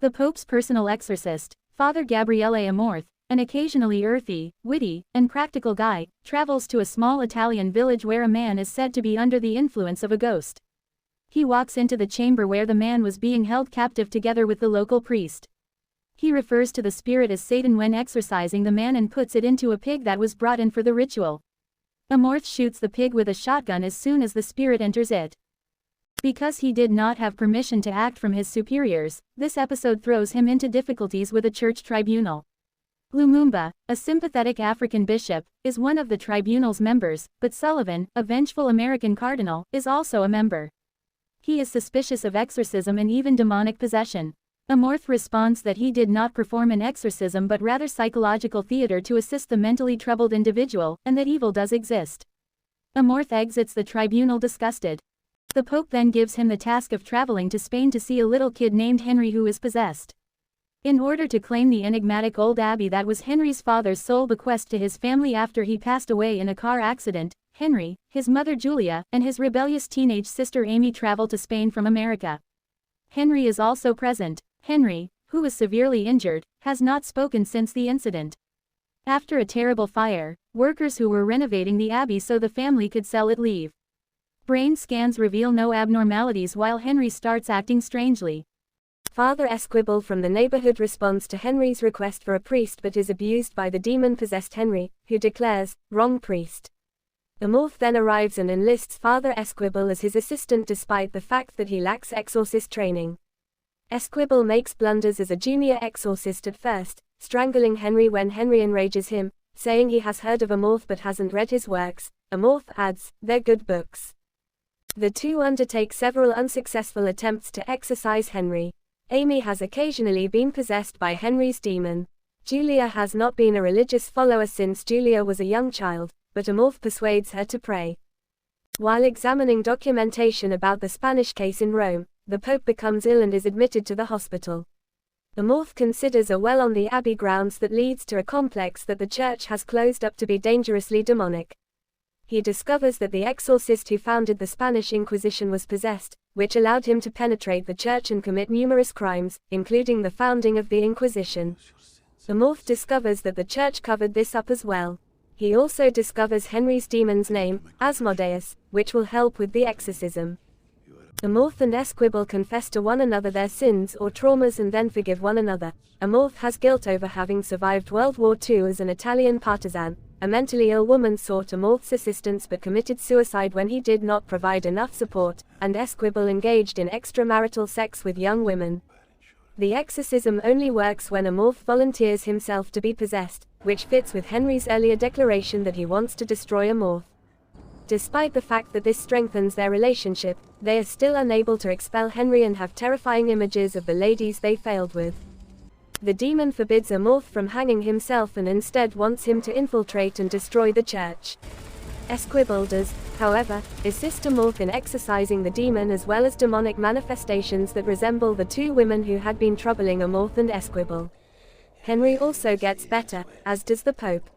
The Pope's personal exorcist, Father Gabriele Amorth, an occasionally earthy, witty, and practical guy, travels to a small Italian village where a man is said to be under the influence of a ghost. He walks into the chamber where the man was being held captive together with the local priest. He refers to the spirit as Satan when exorcising the man and puts it into a pig that was brought in for the ritual. Amorth shoots the pig with a shotgun as soon as the spirit enters it. Because he did not have permission to act from his superiors, this episode throws him into difficulties with a church tribunal. Lumumba, a sympathetic African bishop, is one of the tribunal's members, but Sullivan, a vengeful American cardinal, is also a member. He is suspicious of exorcism and even demonic possession. Amorth responds that he did not perform an exorcism but rather psychological theater to assist the mentally troubled individual, and that evil does exist. Amorth exits the tribunal disgusted. The Pope then gives him the task of traveling to Spain to see a little kid named Henry who is possessed. In order to claim the enigmatic old abbey that was Henry's father's sole bequest to his family after he passed away in a car accident, Henry, his mother Julia, and his rebellious teenage sister Amy travel to Spain from America. Henry is also present. Henry, who is severely injured, has not spoken since the incident. After a terrible fire, workers who were renovating the abbey so the family could sell it leave. Brain scans reveal no abnormalities while Henry starts acting strangely. Father Esquibel from the neighborhood responds to Henry's request for a priest but is abused by the demon-possessed Henry, who declares, "Wrong priest." Amorth then arrives and enlists Father Esquibel as his assistant despite the fact that he lacks exorcist training. Esquibel makes blunders as a junior exorcist at first, strangling Henry when Henry enrages him, saying he has heard of Amorth but hasn't read his works. Amorth adds, "They're good books." The two undertake several unsuccessful attempts to exorcise Henry. Amy has occasionally been possessed by Henry's demon. Julia has not been a religious follower since Julia was a young child, but Amorth persuades her to pray. While examining documentation about the Spanish case in Rome, the Pope becomes ill and is admitted to the hospital. Amorth considers a well on the abbey grounds that leads to a complex that the church has closed up to be dangerously demonic. He discovers that the exorcist who founded the Spanish Inquisition was possessed, which allowed him to penetrate the church and commit numerous crimes, including the founding of the Inquisition. Amorth discovers that the church covered this up as well. He also discovers Henry's demon's name, Asmodeus, which will help with the exorcism. Amorth and Esquibel confess to one another their sins or traumas and then forgive one another. Amorth has guilt over having survived World War II as an Italian partisan. A mentally ill woman sought Amorth's assistance but committed suicide when he did not provide enough support, and Esquibel engaged in extramarital sex with young women. The exorcism only works when Amorth volunteers himself to be possessed, which fits with Henry's earlier declaration that he wants to destroy Amorth. Despite the fact that this strengthens their relationship, they are still unable to expel Henry and have terrifying images of the ladies they failed with. The demon forbids Amorth from hanging himself and instead wants him to infiltrate and destroy the church. Esquibel does, however, assist Amorth in exorcising the demon as well as demonic manifestations that resemble the two women who had been troubling Amorth and Esquibel. Henry also gets better, as does the Pope.